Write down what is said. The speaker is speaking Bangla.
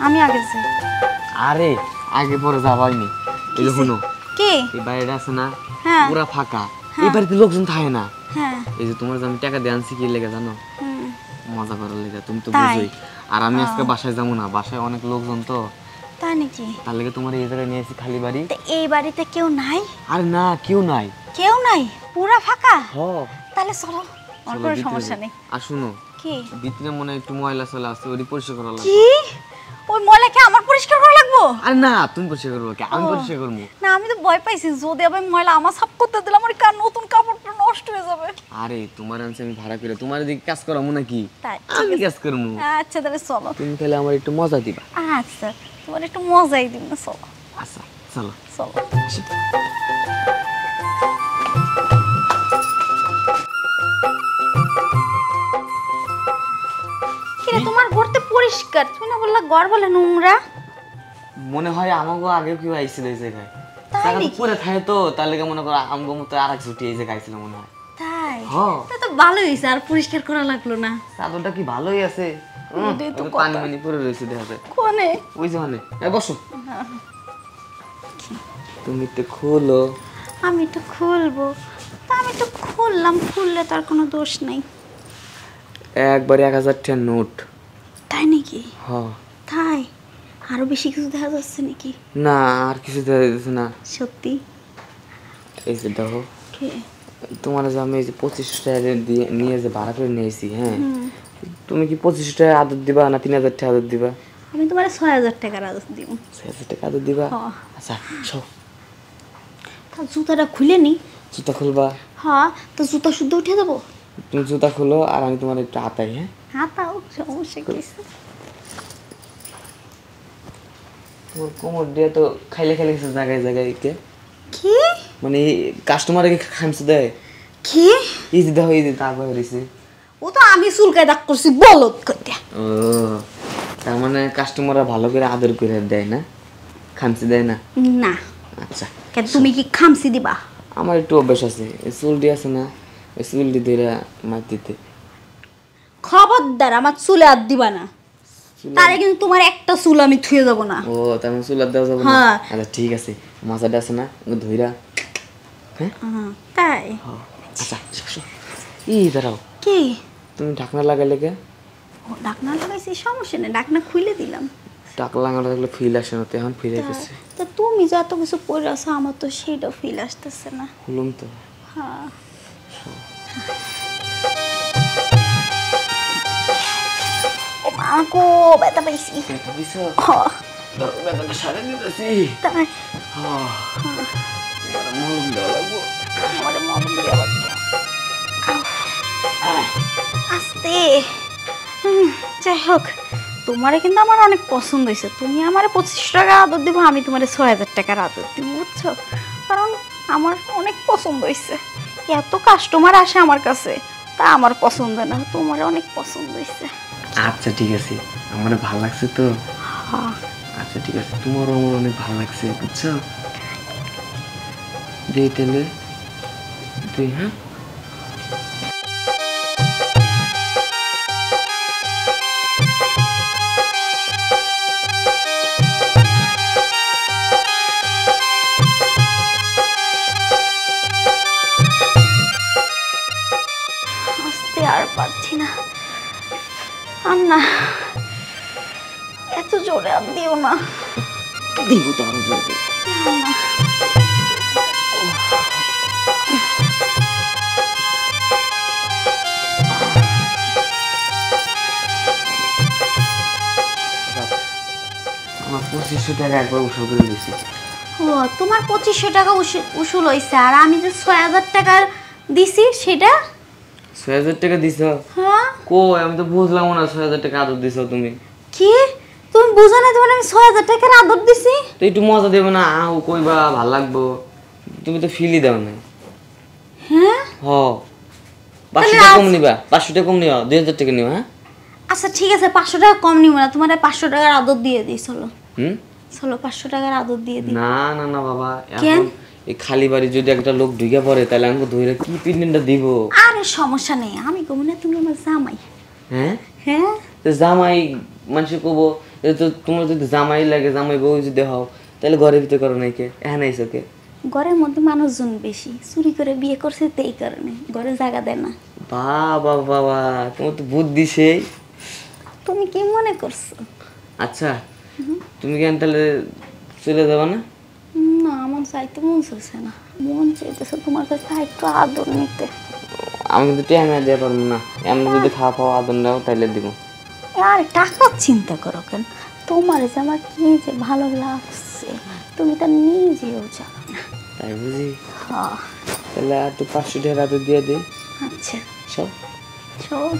আমি আগে যাই। আরে আগে পরে যাবাইনি। এই যে শুনো, কে এই বাড়িটা আছে না হ্যাঁ পুরা ফাঁকা, এই বাড়িতে লোকজন থাকে না। হ্যাঁ এই যে তোমার যে আমি টাকা দিয়ে আনছি কি লেগে জানো? হুম, মজা করার লেগে, তুমি তো তাই? বুঝোই। আর আমি আজকে বাসায় যাবো না, বাসায় অনেক লোকজন তো, তাই নাকি? তার লেগে তোমার এই জায়গায় নিয়েছি খালি বাড়ি। তো এই বাড়িতে কেউ নাই? আরে না, কেউ নাই। কেউ নাই, পুরা ফাঁকা। হ তাহলে চলো, আমার কোনো সমস্যা নেই। আর শুনো, কি ভিতরে মনে হয় একটু ময়লা চলে আসছে, ওই পরিষ্কার করা লাগবে। কি ওই ময়লাকে আমার পরিষ্কার করা লাগবো? আরে না, তুমি পরিষ্কার করবো কি, আমি পরিষ্কার করবো। না আমি তো ভয় পাইছি, যদি আবার ময়লা আমার সাফ করতে দিলে আমার নতুন কাপড়টা নষ্ট হয়ে যাবে। আরে তোমার আনছে আমি ভাড়া করে, তোমার দিকে কাজ করাবো নাকি? তাই আমি কাজ করবো। আচ্ছা তাহলে চলো। তুমি তাহলে আমার একটু মজা দিবা। আচ্ছা তোমার একটু মজাই দিন না, চলো আচ্ছা চলো। চলো। কিরে তোমার ঘর তো পরিষ্কার, তুমি না বললা ঘর বলে নোংরা? মনে হয় আমাকে আগে কেউ আইছিল এই জায়গায়, তাই টাকা তো নাকি? পরে থাকে তো, তার লেগে মনে করো আমগো মতো আর এক ছুটি এই জায়গায় আইছিল মনে হয়। তাই হ্যাঁ। তা তো ভালোই হয়েছে, আর পরিষ্কার করা লাগলো না। চাদরটা কি ভালোই আছে, ওটাই তো ওই কথা। পানি মানি পরে রয়েছে দেখা যায়। কোনে ওই যে মানে বসো, তুমি তো খোলো। আমি তো খুলবো, তা আমি তো খুললাম, খুললে তার কোনো দোষ নাই। একবারে 1000 টাকার নোট। তাই নাকি? হ তাই আরো বেশি কিছু দেখা যাচ্ছে নাকি? না, আর কিছু দেখা যাচ্ছে না। সত্যি? এই যে দেখো, কে? তোমার যে আমি এই যে 25 টাকা দিয়ে নিয়ে যে ভাড়া করে নিয়েছি, হ্যাঁ, তুমি কি 25 টাকা আদর দিবা না 3000 টাকা আদর দিবা? আমি তোমার 6000 টাকার আদর দিব। 6000 টাকা আদর দিবা? হ্যাঁ। আচ্ছা শো, তা জুতাটা খুলে নি। জুতা খুলবা? হ্যাঁ, তো জুতা শুদ্ধ উঠে দেবো। তুমি জুতা খুলো আর আমি তোমার একটু আতাই। হ্যাঁ, হ্যাঁ তাও সমস্যা কিছু। তোমার কোমর দিয়ে তো খাইলে খাইলে গেছে জায়গায় জায়গায় কে, কি মানে কাস্টমারে কি খামছে দেয়? কি? এই যে দেখো, এই যে তারপরে রয়েছে। ও তো আমি চুলকায় দাগ করছি বলত করতে। ও, তার মানে কাস্টমাররা ভালো করে আদর করে দেয় না, খামছে দেয় না? না আচ্ছা, কেন তুমি কি খামসি দিবা? আমার একটু অভ্যাস আছে, এই চুলটি আছে না, এই চুলটি ধরে মার দিতে। খবরদার আমার চুলে হাত দিবা না, তারে কিন্তু তোমার একটা চুল আমি থুয়ে যাব না। ও, তার মানে চুল আর দেওয়া যাবে না? হ্যাঁ। আচ্ছা ঠিক আছে, মাথাটা আছে না ধইরা। হ্যাঁ তাই? আচ্ছা শো, ই দাঁড়াও, কি? তুমি ঢাকনা লাগাইলে কে? ও ডাকনা লাগাইছি, সমস্যা নেই, ডাকনা খুলে দিলাম। ঢাকনা লাগানো থাকলে ফিল আসে না তো, এখন ফিল আসতেছে। তা তুমি যে এত কিছু পরে আছো, আমার তো সেইটা ফিল আসতেছে না। খুলুম তো। হ্যাঁ ও মা গো, ব্যথা পাইছি। ব্যথা দিছো? হ্যাঁ, দাঁড়াও, ব্যথাটা সারে নিতেছি। তাই মলম দেওয়া লাগবো। আমার মলম দেওয়া লাগবে। আস্তে। যাই হোক, তোমারে কিন্তু আমার অনেক পছন্দ হয়েছে। তুমি আমার 25 টাকা আদর দিব, আমি তোমার 6000 টাকার আদর দিব, বুঝছো? কারণ আমার অনেক পছন্দ হয়েছে। এত কাস্টমার আসে আমার কাছে, তা আমার পছন্দ না, তোমার অনেক পছন্দ হয়েছে। আচ্ছা ঠিক আছে, আমার ভালো লাগছে তো। হ্যাঁ আচ্ছা ঠিক আছে, তোমারও আমার অনেক ভালো লাগছে, বুঝছো? দেই তাহলে তুই। হ্যাঁ আস্তে, আর পারছি না, আর না, এত জোরে আর দিও না। দিব তো আরো জলদি। না। আমার 2500 টাকা একবার উসুল করে দিছি। ও তোমার 2500 টাকা উসুল হয়েছে, আর আমি যে 6000 টাকার দিছি সেটা? 6000 টাকা দিছ? হ্যাঁ। কই, আমি তো বুঝলাম না 6000 টাকা আদর দিছ তুমি। কি তুমি বুঝো না তোমার আমি 6000 টাকার আদর দিছি? তো একটু মজা দেবে না, আও কইবা ভাল লাগবো, তুমি তো ফিলই দাও না। হ্যাঁ। হ, 500 টাকা কম নিবা, 500 টাকা কম নিও, 2000 টাকা নিও। হ্যাঁ আচ্ছা ঠিক আছে, 500 টাকা কম নিব না, তোমার 500 টাকার আদর দিয়ে দিই। চলো চলো, 500 টাকার আদর দিয়ে দিই। না না না বাবা, কেন? এখন এই খালি বাড়ি যদি একটা লোক ঢুকে পড়ে, তাহলে আমাকে ধইরা কি পিন্ডিটা দিব? আরে সমস্যা নেই, আমি কমু না, তুমি আমার জামাই। হ্যাঁ হ্যাঁ তো জামাই মানুষ কব তো তোমার যদি জামাই লাগে, জামাই বউ যদি হও, তাহলে ঘরের ভিতরে করো নাই কে? এখানে আইসো কে? ঘরের মধ্যে মানুষজন বেশি, চুরি করে বিয়ে করছে তো এই কারণে ঘরে জায়গা দেয় না। বাবা বাবা, তোমার তো বুদ্ধি সেই। তুমি কি মনে করছো? আচ্ছা, তুমি কেন তাহলে চলে যাবা না? না, আমার চাইতে মন চাইছে না, মন চাইতেছে তোমার কাছে একটু আদর নিতে। আমি কিন্তু টাইম দিয়ে পারবো না, এমনি যদি খাওয়া পাওয়া আদর নাও তাইলে দিব। আর টাকার চিন্তা করো কেন? তোমার যে আমার কি যে ভালো লাগছে তুমি তা নিজেও জানো না। তাই বুঝি? হ্যাঁ। তাহলে আর তো 500 টাকা আদর দিয়ে দিই আচ্ছা সব। চল।